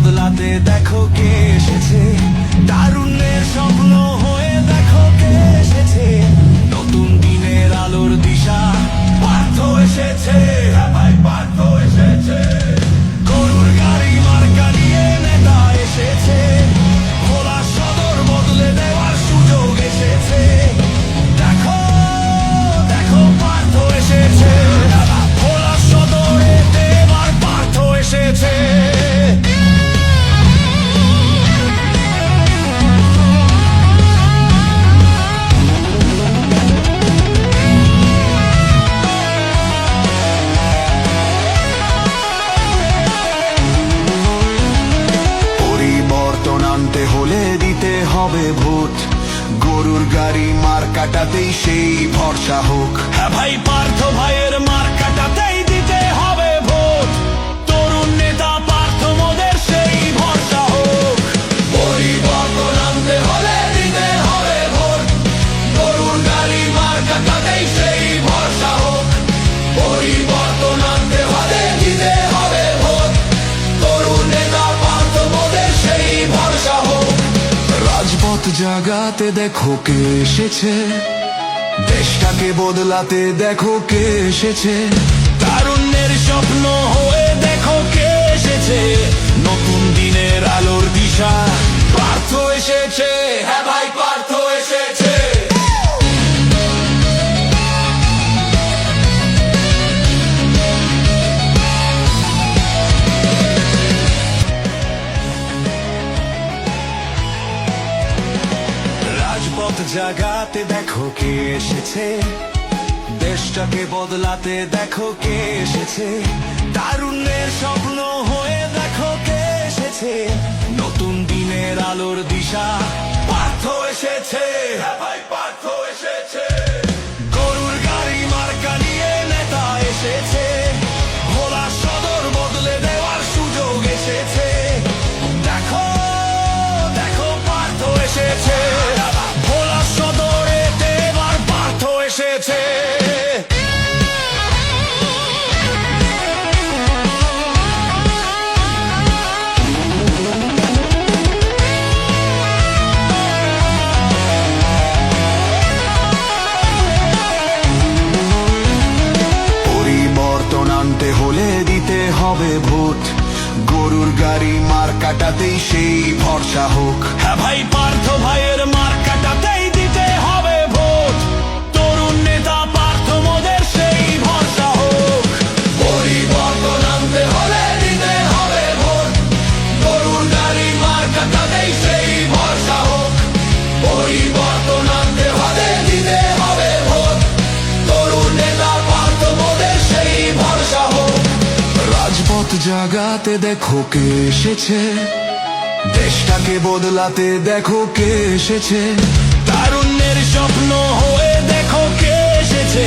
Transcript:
বদলাতে দেখো কে এসেছে, তারুণ্যের স্বপ্ন হয়ে দেখো কে এসেছে, নতুন দিনের আলোর দিশা পার্থ এসেছে। হ্যাঁ ভাই, পার্থ এসেছে। গরুর গাড়ি মার্কা নিয়ে নেতা এসেছে, ভোলা সদর বদলে দেওয়ার সুযোগ এসেছে। দেখো দেখো পার্থ এসেছে, ভোলা সদরে এবার পার্থ এসেছে। পরিবর্তন আনতে হলে দিতে হবে ভোট, গরুর গাড়ি মার্কাটাতেই সেই ভরসা হোক। হ্যাঁ ভাই, পার্থ ভাইয়ের মার্কাটাতেই দিতে হবে ভোট, তরুণ নেতা পার্থ মোদের সেই ভরসা হোক। পরিবর্তন আনতে হলে দিতে হবে ভোট, গরুর গাড়ি মার্কাটাতেই সেই ভরসা হোক। পরিবর্তন আনতে হলে দিতে হবে ভোট, তরুণ নেতা পার্থ মোদের সেই ভরসা হোক। রাজপথ জাগাতে দেখো কে এসেছে, দেশটাকে বদলাতে দেখো কে এসেছে, তারুণ্যের স্বপ্ন হয়ে দেখো কে এসেছে, নতুন দিনের আলোর দিশা পার্থ এসেছে। হ্যাঁ ভাই, পার্থ এসেছে। রাজপথ জাগাতে দেখো কে এসেছে, দেশটাকে বদলাতে দেখো কে এসেছে, তারুণ্যের স্বপ্ন হয়ে দেখো কে এসেছে, নতুন দিনের আলোর দিশা পার্থ এসেছে। হ্যাঁ ভাই, পার্থ এসেছে। গরুর গাড়ি মার্কা নিয়ে নেতা এসেছে, ভোলা সদর বদলে দেওয়ার সুযোগ এসেছে। দেখো দেখো পার্থ এসেছে, ভোলা সদরে এবার পার্থ এসেছে। পরিবর্তন আনতে হলে দিতে হবে ভোট, গরুর গাড়ি মার্কাটাতেই সেই ভরসা হোক। হ্যাঁ ভাই, পার্থ ভাইয়ের মার্কাটাতেই দিতে হবে ভোট, তরুণ নেতা পার্থ মোদের সেই ভরসা হোক। পরিবর্তন আনতে হলে দিতে হবে ভোট, গরুর গাড়ি মার্কাটাতেই সেই ভরসা হোক। পরিবর্তন আনতে হলে দিতে হবে ভোট, তরুণ নেতা পার্থ মোদের সেই ভরসা হোক। রাজপথ জাগাতে দেখো কে এসেছে, দেশটাকে বদলাতে দেখো কে এসেছে, তারুণ্যের স্বপ্ন হয়ে দেখো কে এসেছে,